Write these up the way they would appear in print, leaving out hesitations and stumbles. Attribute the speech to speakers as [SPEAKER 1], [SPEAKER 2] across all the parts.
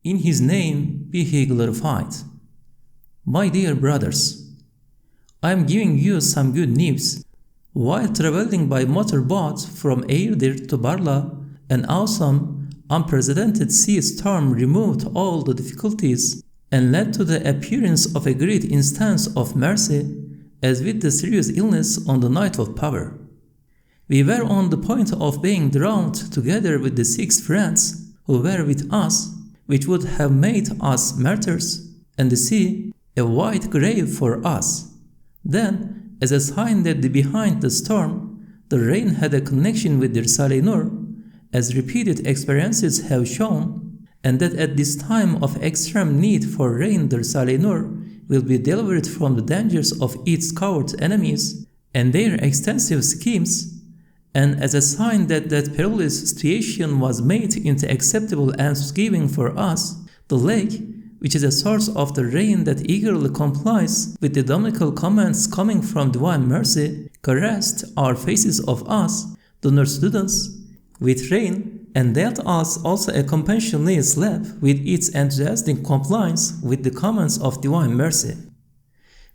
[SPEAKER 1] in His name be He glorified. My dear brothers, I am giving you some good news. While traveling by motorboat from Emirdağ to Barla, an awesome, unprecedented sea storm removed all the difficulties and led to the appearance of a great instance of mercy, as with the serious illness on the night of power. We were on the point of being drowned together with the 6 friends who were with us, which would have made us martyrs, and the sea a wide grave for us. Then, as a sign that behind the storm, the rain had a connection with the Risale-i Nur, as repeated experiences have shown, and that at this time of extreme need for rain, the Risale-i Nur will be delivered from the dangers of its coward enemies and their extensive schemes, and as a sign that that perilous situation was made into acceptable thanksgiving for us, the lake, which is a source of the rain that eagerly complies with the dominical commands coming from divine mercy, caressed our faces of us, the nurse students, with rain, and dealt us also a compassionate slap with its enthusiastic compliance with the commands of divine mercy.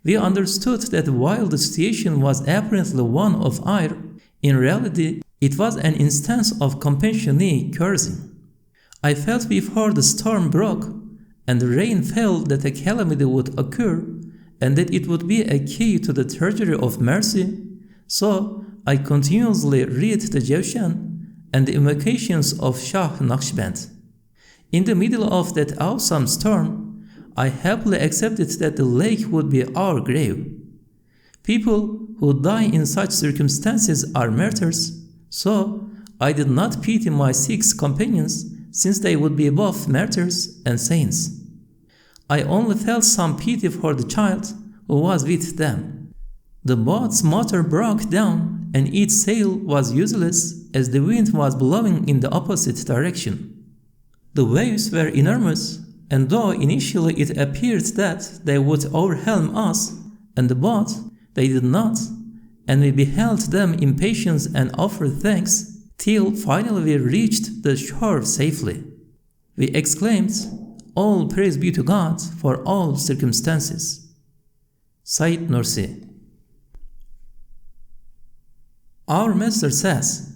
[SPEAKER 1] We understood that while the situation was apparently one of ire, in reality it was an instance of compassionate cursing. I felt before the storm broke and the rain fell that a calamity would occur, and that it would be a key to the treasury of mercy, so I continuously read the Jawshan and the invocations of Shah Naqshband. In the middle of that awesome storm, I happily accepted that the lake would be our grave. People who die in such circumstances are martyrs, so I did not pity my 6 companions, since they would be both martyrs and saints. I only felt some pity for the child who was with them. The boat's motor broke down and its sail was useless as the wind was blowing in the opposite direction. The waves were enormous, and though initially it appeared that they would overwhelm us and the boat, they did not, and we beheld them in patience and offered thanks, till finally we reached the shore safely. We exclaimed, "All praise be to God for all circumstances." Said Nursi. Our Master says,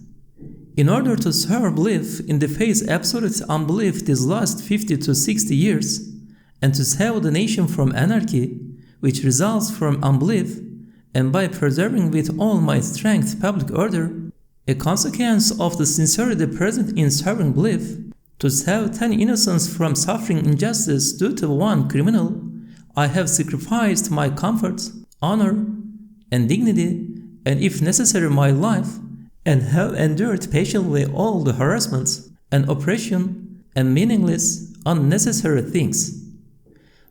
[SPEAKER 1] in order to serve belief in the face absolute unbelief these last 50 to 60 years, and to save the nation from anarchy, which results from unbelief, and by preserving with all my strength public order, a consequence of the sincerity present in serving belief, to save 10 innocents from suffering injustice due to one criminal, I have sacrificed my comfort, honor, and dignity, and if necessary my life, and have endured patiently all the harassments and oppression and meaningless, unnecessary things.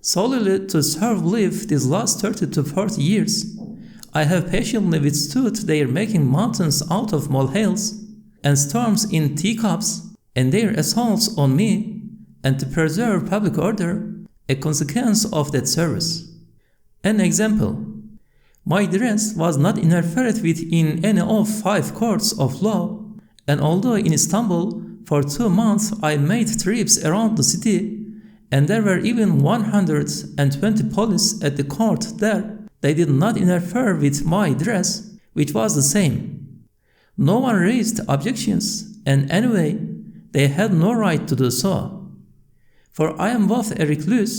[SPEAKER 1] Solely to serve belief these last 30 to 40 years, I have patiently withstood their making mountains out of molehills and storms in teacups and their assaults on me, and to preserve public order, a consequence of that service. An example: my dress was not interfered with in any of 5 courts of law, and although in Istanbul for 2 months I made trips around the city, and there were even 120 police at the court there, they did not interfere with my dress, which was the same. No one raised objections, and anyway, they had no right to do so. For I am both a recluse,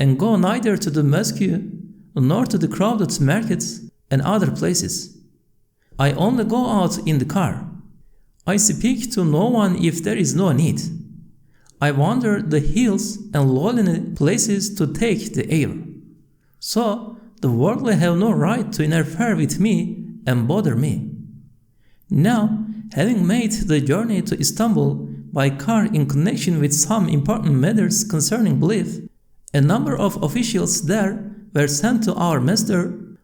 [SPEAKER 1] and go neither to the mosque nor to the crowded markets and other places. I only go out in the car. I speak to no one if there is no need. I wander the hills and lonely places to take the air. So the worldly have no right to interfere with me and bother me. Now, having made the journey to Istanbul by car in connection with some important matters concerning belief, a number of officials there were sent to our master,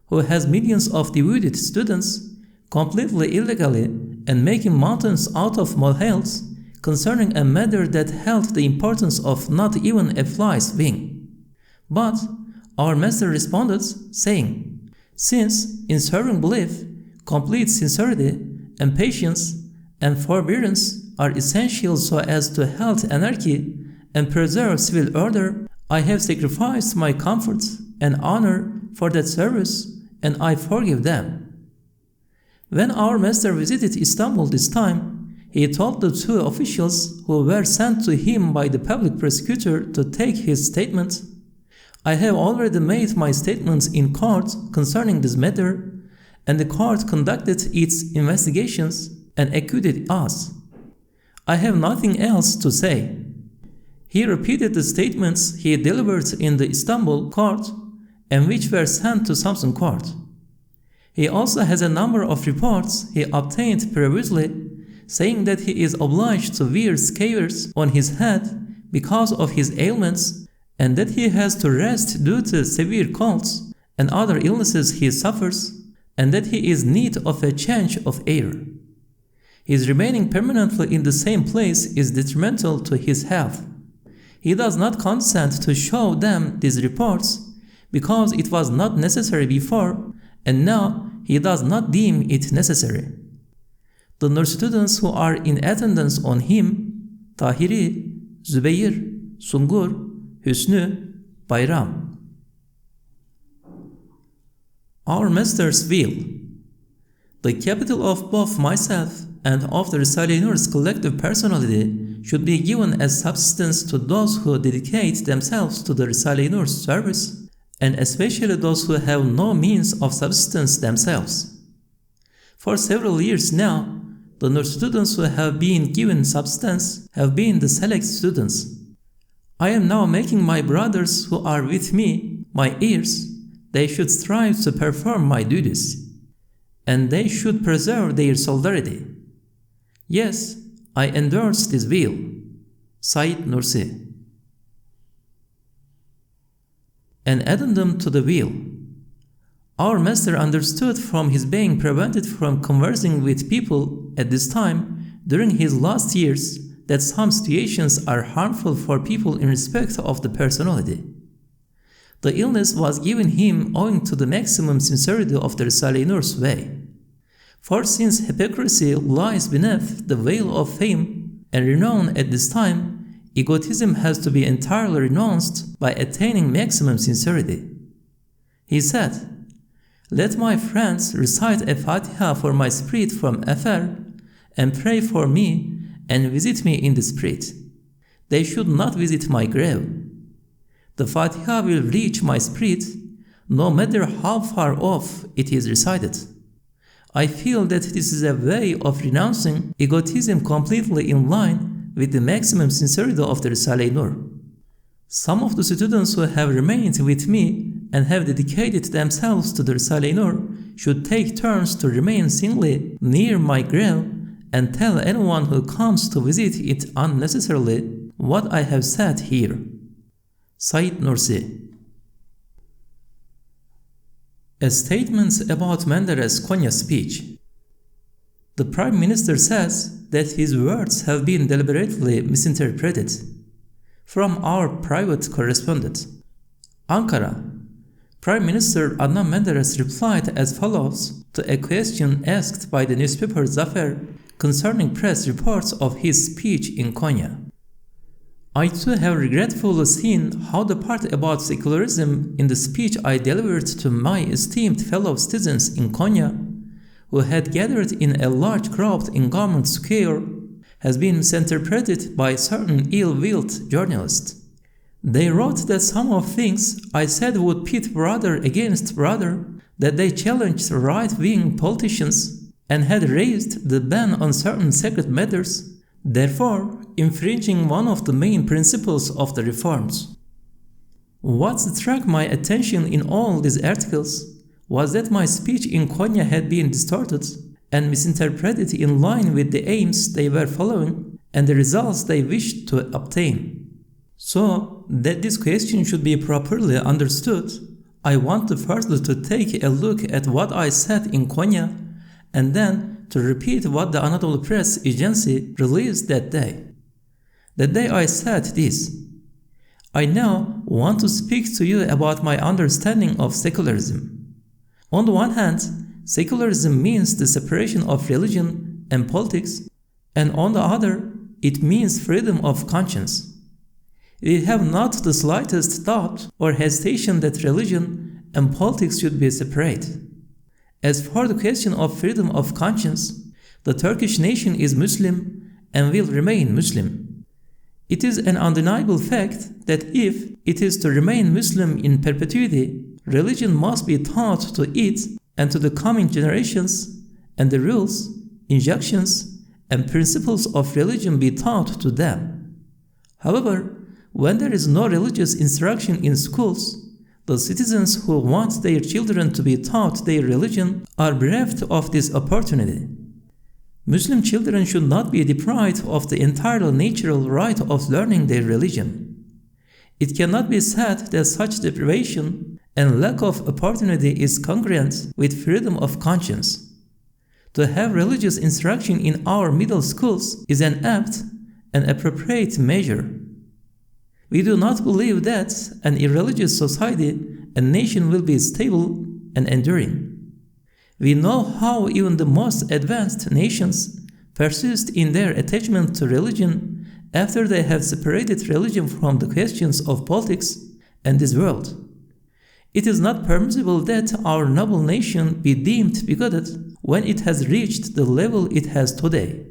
[SPEAKER 1] who has millions of devoted students, completely illegally and making mountains out of molehills, concerning a matter that held the importance of not even a fly's wing. But our master responded, saying, since in serving belief, complete sincerity and patience and forbearance are essential so as to halt anarchy and preserve civil order, I have sacrificed my comfort and honor for that service, and I forgive them. When our master visited Istanbul this time, he told the two officials who were sent to him by the public prosecutor to take his statement, I have already made my statements in court concerning this matter, and the court conducted its investigations and acquitted us. I have nothing else to say. He repeated the statements he delivered in the Istanbul court and which were sent to Samsun court. He also has a number of reports he obtained previously saying that he is obliged to wear scabbards on his head because of his ailments and that he has to rest due to severe colds and other illnesses he suffers, and that he is in need of a change of air. His remaining permanently in the same place is detrimental to his health. He does not consent to show them these reports because it was not necessary before, and now he does not deem it necessary. The nurse students who are in attendance on him, Tahiri, Zübeyir, Sungur, Hüsnü, Bayram. Our Master's will. The capital of both myself and of the Risale-i Nur's collective personality should be given as subsistence to those who dedicate themselves to the Risale-i Nur's service, and especially those who have no means of subsistence themselves. For several years now, the nurse students who have been given substance have been the select students. I am now making my brothers who are with me my heirs. They should strive to perform my duties, and they should preserve their solidarity. Yes, I endorse this will. Said Nursi. An addendum to the will. Our master understood from his being prevented from conversing with people at this time during his last years that some situations are harmful for people in respect of the personality. The illness was given him owing to the maximum sincerity of the Risale-i Nur's way. For since hypocrisy lies beneath the veil of fame and renown at this time, egotism has to be entirely renounced by attaining maximum sincerity. He said, "Let my friends recite a Fatiha for my spirit from afar, and pray for me and visit me in the spirit. They should not visit my grave. The Fatiha will reach my spirit, no matter how far off it is recited. I feel that this is a way of renouncing egotism completely in line with the maximum sincerity of the Risale-i Nur. Some of the students who have remained with me and have dedicated themselves to the Risale-i Nur should take turns to remain singly near my grave and tell anyone who comes to visit it unnecessarily what I have said here." Said Nursi. A statement about Menderes' Konya speech. The Prime Minister says that his words have been deliberately misinterpreted. From our private correspondent. Ankara. Prime Minister Adnan Menderes replied as follows to a question asked by the newspaper Zafer concerning press reports of his speech in Konya. I too have regretfully seen how the part about secularism in the speech I delivered to my esteemed fellow citizens in Konya, who had gathered in a large crowd in Government Square, has been misinterpreted by certain ill-willed journalists. They wrote that some of things I said would pit brother against brother, that they challenged right-wing politicians and had raised the ban on certain sacred matters, therefore infringing one of the main principles of the reforms. What struck my attention in all these articles was that my speech in Konya had been distorted and misinterpreted in line with the aims they were following and the results they wished to obtain. So that this question should be properly understood, I want to firstly to take a look at what I said in Konya and then to repeat what the Anadolu Press Agency released that day. That day I said this: I now want to speak to you about my understanding of secularism. On the one hand, secularism means the separation of religion and politics, and on the other, it means freedom of conscience. We have not the slightest doubt or hesitation that religion and politics should be separate. As for the question of freedom of conscience, the Turkish nation is Muslim and will remain Muslim. It is an undeniable fact that if it is to remain Muslim in perpetuity, religion must be taught to it and to the coming generations, and the rules, injunctions, and principles of religion be taught to them. However, when there is no religious instruction in schools, the citizens who want their children to be taught their religion are bereft of this opportunity. Muslim children should not be deprived of the entirely natural right of learning their religion. It cannot be said that such deprivation and lack of opportunity is congruent with freedom of conscience. To have religious instruction in our middle schools is an apt and appropriate measure. We do not believe that an irreligious society and nation will be stable and enduring. We know how even the most advanced nations persist in their attachment to religion after they have separated religion from the questions of politics and this world. It is not permissible that our noble nation be deemed bigoted when it has reached the level it has today.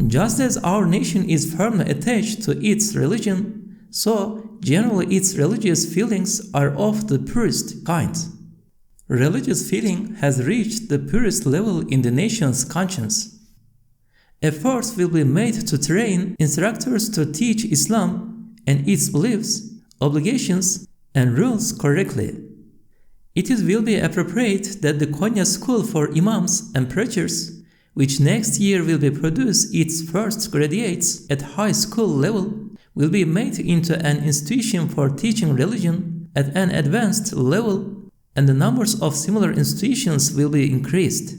[SPEAKER 1] Just as our nation is firmly attached to its religion, so generally its religious feelings are of the purest kind. Religious feeling has reached the purest level in the nation's conscience. Efforts will be made to train instructors to teach Islam and its beliefs, obligations, and rules correctly. It will be appropriate that the Konya School for Imams and Preachers, which next year will be produce its first graduates at high school level, will be made into an institution for teaching religion at an advanced level, and the numbers of similar institutions will be increased.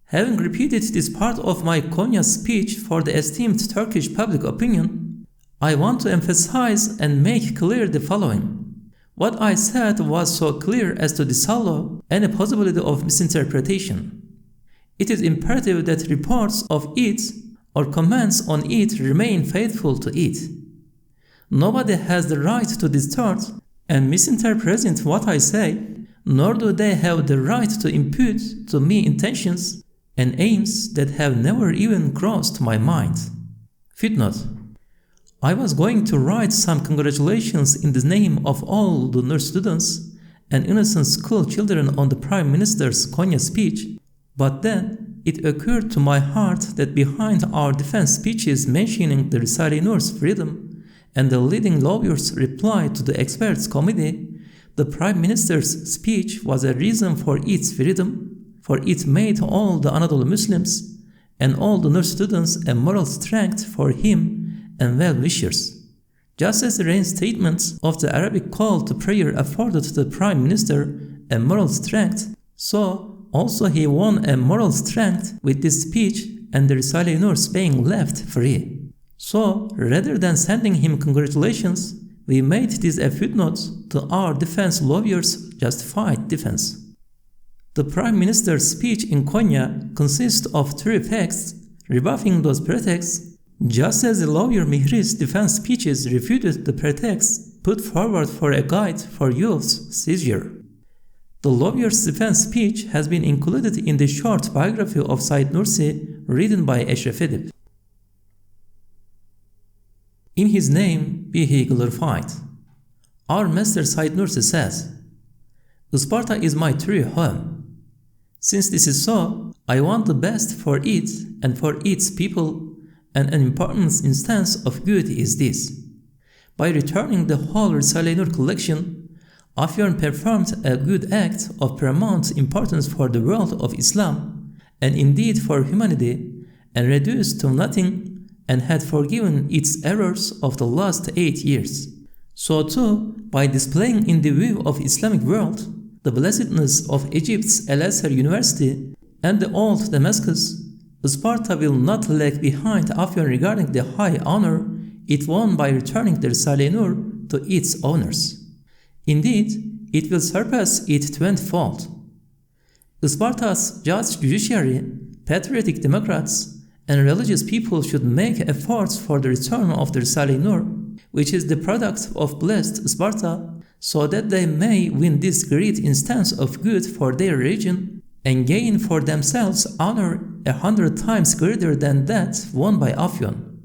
[SPEAKER 1] Having repeated this part of my Konya speech for the esteemed Turkish public opinion, I want to emphasize and make clear the following. What I said was so clear as to disallow any possibility of misinterpretation. It is imperative that reports of it or comments on it remain faithful to it. Nobody has the right to distort and misinterpret what I say, nor do they have the right to impute to me intentions and aims that have never even crossed my mind. Footnote: I was going to write some congratulations in the name of all the nurse students and innocent school children on the Prime Minister's Konya speech, but then it occurred to my heart that behind our defense speeches mentioning the Risale-i Nur's freedom and the leading lawyer's reply to the experts committee, the Prime Minister's speech was a reason for its freedom, for it made all the Anadolu Muslims and all the nurse students a moral strength for him and well-wishers. Just as the reinstatement of the Arabic call to prayer afforded the Prime Minister a moral strength, so also he won a moral strength with this speech and the Risale-i Nur being left free. So, rather than sending him congratulations, we made this a footnote to our defense lawyers' justified defense. The Prime Minister's speech in Konya consists of 3 facts, rebuffing those pretexts, just as the lawyer Mihri's defense speeches refuted the pretexts put forward for a guide for youth's seizure. The lawyer's defense speech has been included in the short biography of Said Nursi written by Ashraf Edip. In his name be he glorified. Our master Said Nursi says, Sparta is my true home. Since this is so, I want the best for it and for its people, and an important instance of good is this. By returning the whole Risale-i Nur collection, Afyon performed a good act of paramount importance for the world of Islam, and indeed for humanity, and reduced to nothing, and had forgiven its errors of the last 8 years. So too, by displaying in the view of Islamic world the blessedness of Egypt's Al-Azhar University and the old Damascus, Sparta will not lag behind Afyon regarding the high honor it won by returning the Risale-i Nur to its owners. Indeed, it will surpass it 20-fold. Sparta's just judiciary, patriotic democrats, and religious people should make efforts for the return of the Risale-i Nur, which is the product of blessed Sparta, so that they may win this great instance of good for their region and gain for themselves honor 100 times greater than that won by Afyon.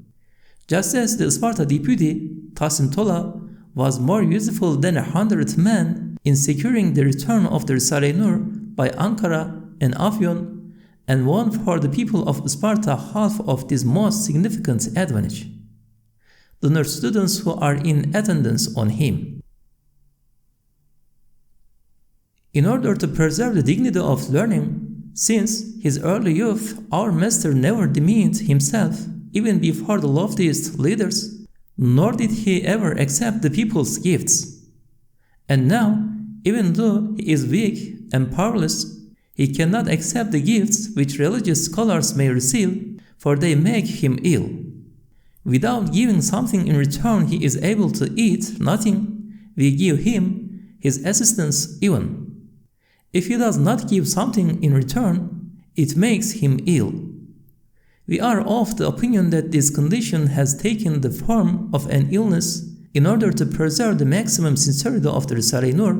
[SPEAKER 1] Just as the Sparta deputy, Tasintola, was more useful than 100 men in securing the return of the Risale-i Nur by Ankara and Afyon, and won for the people of Sparta half of this most significant advantage. The Nur students who are in attendance on him. In order to preserve the dignity of learning, since his early youth, our master never demeaned himself even before the loftiest leaders, nor did he ever accept the people's gifts. And now, even though he is weak and powerless, he cannot accept the gifts which religious scholars may receive, for they make him ill. Without giving something in return he is able to eat nothing, we give him his assistance even. If he does not give something in return, it makes him ill. We are of the opinion that this condition has taken the form of an illness in order to preserve the maximum sincerity of the Risale-i Nur,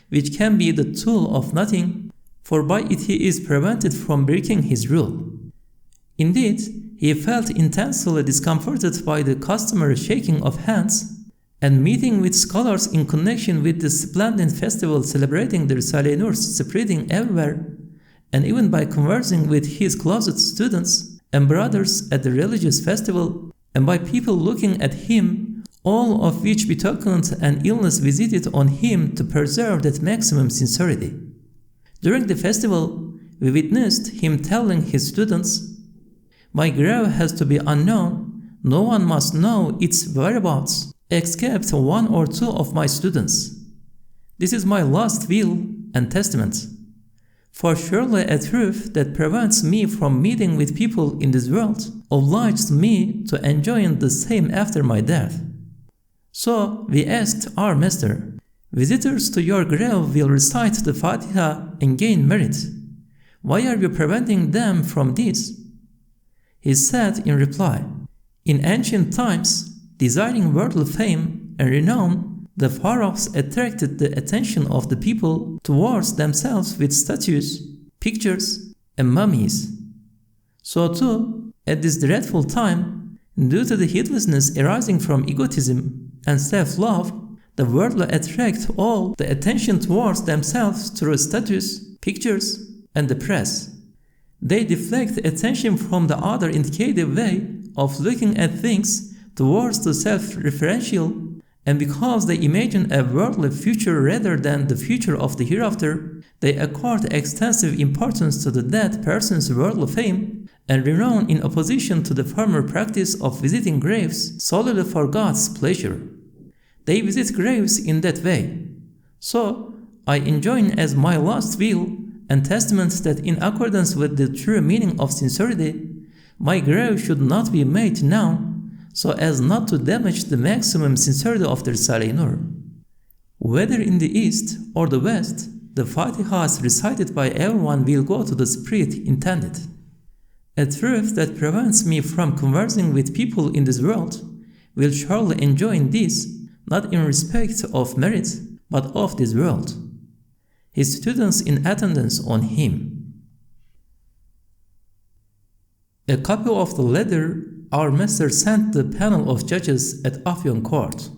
[SPEAKER 1] which can be the tool of nothing, for by it he is prevented from breaking his rule. Indeed, he felt intensely discomforted by the customary shaking of hands and meeting with scholars in connection with the splendid festival celebrating the Risale-i Nur spreading everywhere, and even by conversing with his closet students and brothers at the religious festival, and by people looking at him, all of which betokened an illness visited on him to preserve that maximum sincerity. During the festival, we witnessed him telling his students, "My grave has to be unknown, no one must know its whereabouts, except one or two of my students. This is my last will and testament. For surely a truth that prevents me from meeting with people in this world obliged me to enjoin the same after my death." So we asked our master, "Visitors to your grave will recite the Fatiha and gain merit. Why are you preventing them from this?" He said in reply, "In ancient times, desiring worldly fame and renown, the pharaohs attracted the attention of the people towards themselves with statues, pictures, and mummies. So too, at this dreadful time, due to the heedlessness arising from egotism and self-love, the worldly attract all the attention towards themselves through statues, pictures, and the press. They deflect attention from the other indicative way of looking at things towards the self-referential, and because they imagine a worldly future rather than the future of the hereafter, they accord extensive importance to the dead person's worldly fame and renown in opposition to the former practice of visiting graves solely for God's pleasure. They visit graves in that way. So, I enjoin as my last will and testament that in accordance with the true meaning of sincerity, my grave should not be made known, so as not to damage the maximum sincerity of the Risale-i Nur. Whether in the east or the west, the Fatihas recited by everyone will go to the spirit intended. A truth that prevents me from conversing with people in this world will surely enjoin this, not in respect of merit, but of this world." His students in attendance on him. A copy of the letter our master sent the panel of judges at Afyon court.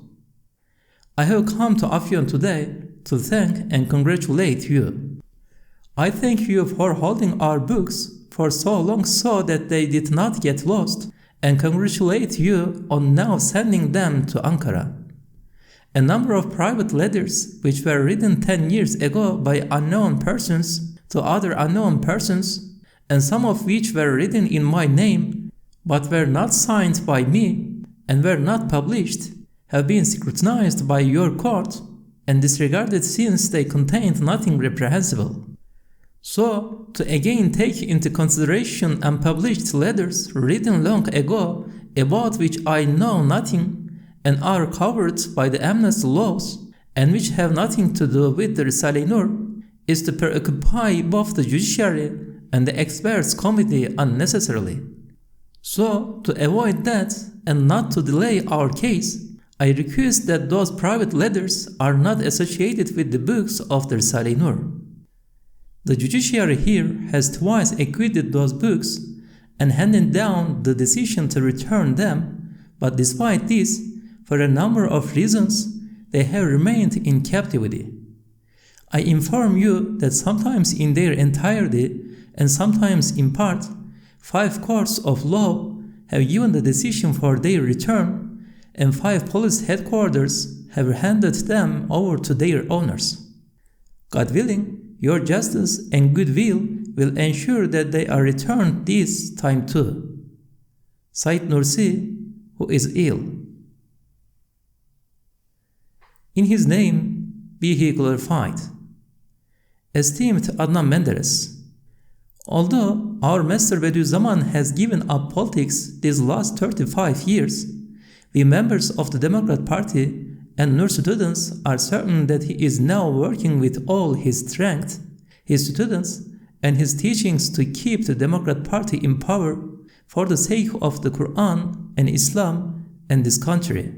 [SPEAKER 1] "I have come to Afyon today to thank and congratulate you. I thank you for holding our books for so long so that they did not get lost, and congratulate you on now sending them to Ankara. A number of private letters which were written 10 years ago by unknown persons to other unknown persons, and some of which were written in my name but were not signed by me and were not published, have been scrutinized by your court and disregarded since they contained nothing reprehensible. So, to again take into consideration unpublished letters written long ago about which I know nothing and are covered by the amnesty laws and which have nothing to do with the Risale-i Nur, is to preoccupy both the judiciary and the experts committee unnecessarily. So, to avoid that and not to delay our case, I request that those private letters are not associated with the books of the Risale-i Nur. The judiciary here has twice acquitted those books and handed down the decision to return them, but despite this, for a number of reasons, they have remained in captivity. I inform you that sometimes in their entirety and sometimes in part, 5 courts of law have given the decision for their return, and 5 police headquarters have handed them over to their owners. God willing, your justice and goodwill will ensure that they are returned this time too. Said Nursi, who is ill. In his name be he glorified. Esteemed Adnan Menderes, although our Master Bediüzzaman has given up politics these last 35 years, we members of the Democrat Party and Nur students are certain that he is now working with all his strength, his students, and his teachings to keep the Democrat Party in power for the sake of the Qur'an and Islam and this country.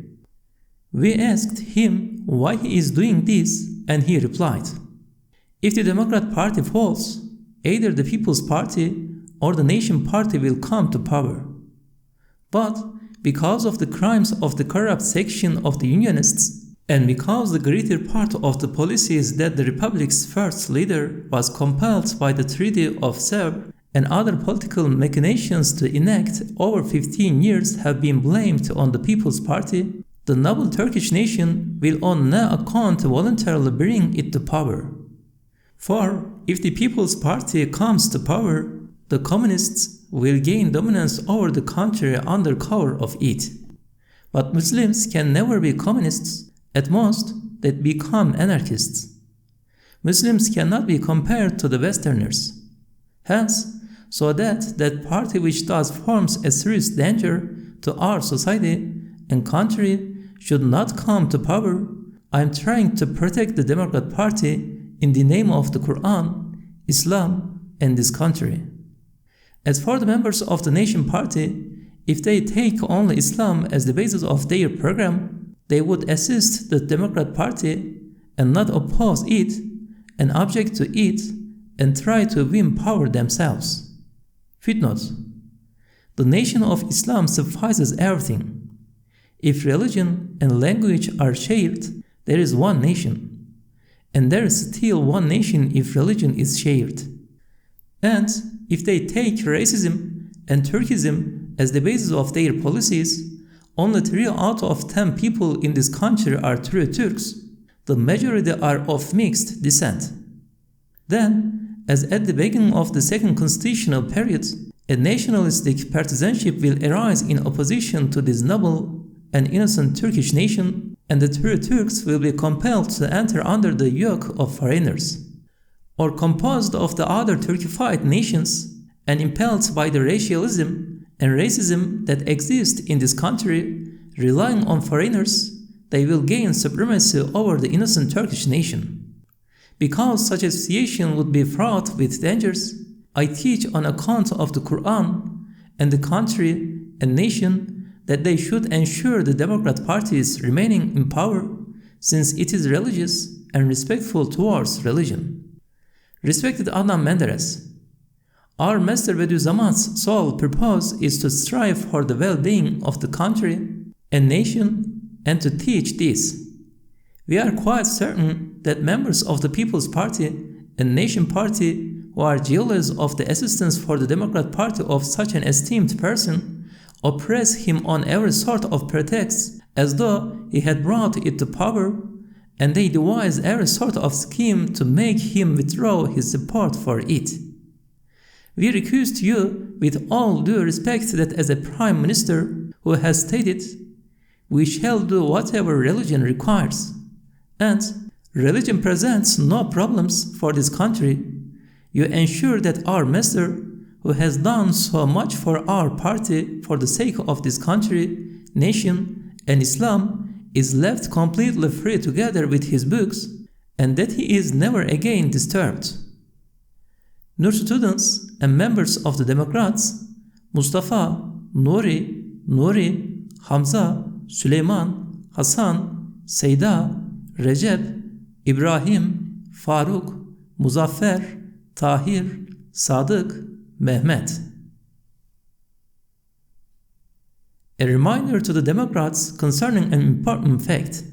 [SPEAKER 1] We asked him why he is doing this, and he replied, "If the Democrat Party falls, either the People's Party or the Nation Party will come to power. But because of the crimes of the corrupt section of the Unionists, and because the greater part of the policies that the Republic's first leader was compelled by the Treaty of Sevres and other political machinations to enact over 15 years have been blamed on the People's Party, the noble Turkish nation will on no account voluntarily bring it to power. For if the People's Party comes to power, the Communists will gain dominance over the country under cover of it. But Muslims can never be communists, at most they become anarchists. Muslims cannot be compared to the Westerners. Hence, so that party which thus forms a serious danger to our society and country should not come to power, I am trying to protect the Democrat Party in the name of the Qur'an, Islam, and this country. As for the members of the Nation Party, if they take only Islam as the basis of their program, they would assist the Democrat Party and not oppose it and object to it and try to win power themselves. Footnote: the nation of Islam suffices everything. If religion and language are shared, there is one nation. And there is still one nation if religion is shared. And if they take racism and Turkism as the basis of their policies, only 3 out of 10 people in this country are true Turks. The majority are of mixed descent. Then, as at the beginning of the second constitutional period, a nationalistic partisanship will arise in opposition to this noble and innocent Turkish nation, and the true Turks will be compelled to enter under the yoke of foreigners, or composed of the other Turkified nations, and impelled by the racialism and racism that exist in this country, relying on foreigners, they will gain supremacy over the innocent Turkish nation. Because such association would be fraught with dangers, I teach on account of the Qur'an and the country and nation that they should ensure the Democrat Party's remaining in power, since it is religious and respectful towards religion. Respected Adnan Menderes, our Master Bediüzzaman's sole purpose is to strive for the well-being of the country and nation and to teach this. We are quite certain that members of the People's Party and Nation Party who are jealous of the assistance for the Democrat Party of such an esteemed person oppress him on every sort of pretext as though he had brought it to power, and they devise every sort of scheme to make him withdraw his support for it. We request you with all due respect that as a Prime Minister who has stated, we shall do whatever religion requires, and religion presents no problems for this country, you ensure that our Master, who has done so much for our party for the sake of this country, nation, and Islam, is left completely free together with his books, and that he is never again disturbed. Nur students and members of the Democrats, Mustafa, Nuri, Hamza, Süleyman, Hasan, Seyda, Recep, İbrahim, Faruk, Muzaffer, Tahir, Sadık, Mehmet. A reminder to the Democrats concerning an important fact.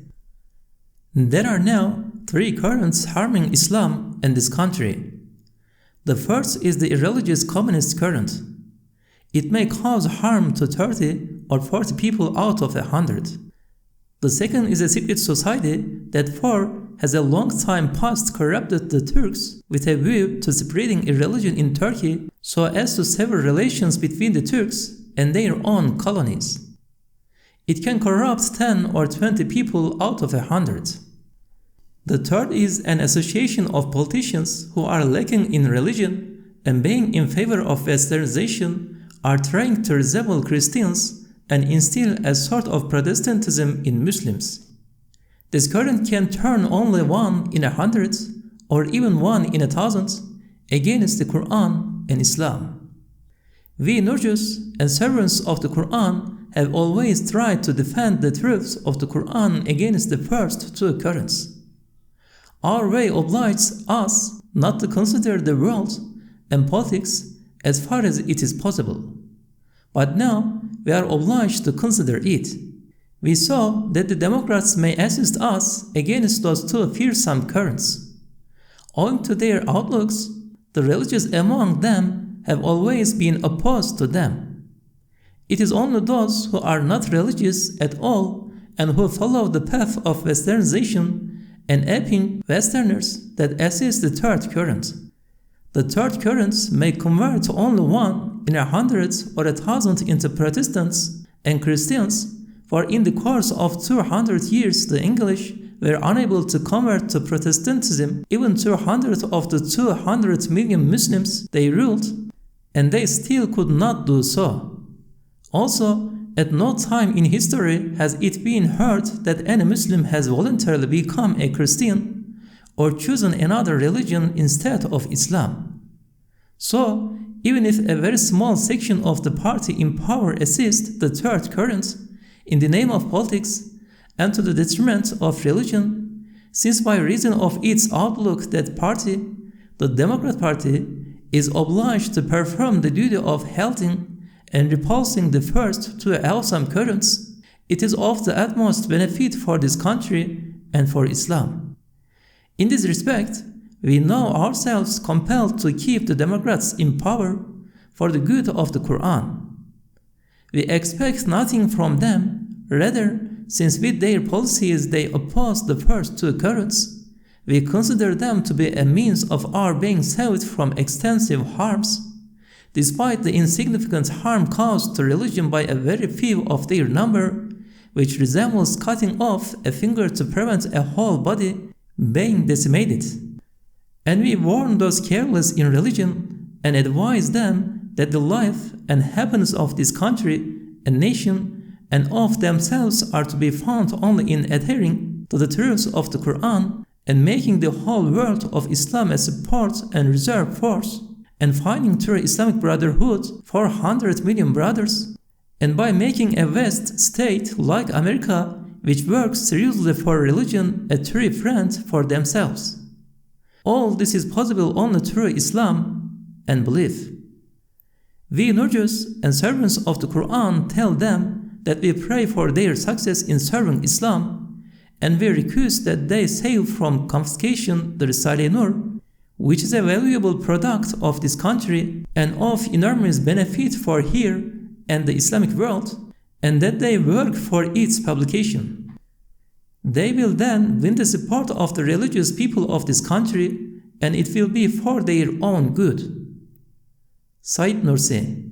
[SPEAKER 1] There are now 3 currents harming Islam in this country. The first is the irreligious communist current. It may cause harm to 30 or 40 people out of 100. The second is a secret society that has a long time past corrupted the Turks with a view to spreading irreligion in Turkey so as to sever relations between the Turks and their own colonies. It can corrupt 10 or 20 people out of 100. The third is an association of politicians who are lacking in religion and being in favor of westernization are trying to resemble Christians and instill a sort of Protestantism in Muslims. This current can turn only 1 in 100 or even 1 in 1,000 against the Qur'an and Islam. We Nurjus and servants of the Qur'an have always tried to defend the truths of the Qur'an against the first 2 currents. Our way obliges us not to consider the world and politics as far as it is possible. But now we are obliged to consider it. We saw that the Democrats may assist us against those 2 fearsome currents. Owing to their outlooks, the religious among them have always been opposed to them. It is only those who are not religious at all and who follow the path of westernization and aping Westerners that assist the third current. The third currents may convert only 1 in 100 or 1,000 into Protestants and Christians, for in the course of 200 years the English were unable to convert to Protestantism even 200 of the 200 million Muslims they ruled, and they still could not do so. Also, at no time in history has it been heard that any Muslim has voluntarily become a Christian or chosen another religion instead of Islam. So, even if a very small section of the party in power assists the third current in the name of politics and to the detriment of religion, since by reason of its outlook that party, the Democrat Party, is obliged to perform the duty of halting and repulsing the first 2 awesome currents, it is of the utmost benefit for this country and for Islam. In this respect, we know ourselves compelled to keep the Democrats in power for the good of the Qur'an. We expect nothing from them, rather, since with their policies they oppose the first 2 currents, we consider them to be a means of our being saved from extensive harms, despite the insignificant harm caused to religion by a very few of their number, which resembles cutting off a finger to prevent a whole body being decimated. And we warn those careless in religion and advise them that the life and happiness of this country and nation and of themselves are to be found only in adhering to the truths of the Qur'an and making the whole world of Islam a support and reserve force, and finding true Islamic brotherhood for 100 million brothers, and by making a West state like America, which works seriously for religion, a true friend for themselves. All this is possible only through Islam and belief. We Nurjus and servants of the Qur'an tell them that we pray for their success in serving Islam, and we request that they save from confiscation the Risale-i Nur, which is a valuable product of this country and of enormous benefit for here and the Islamic world, and that they work for its publication. They will then win the support of the religious people of this country, and it will be for their own good. Said Nursi.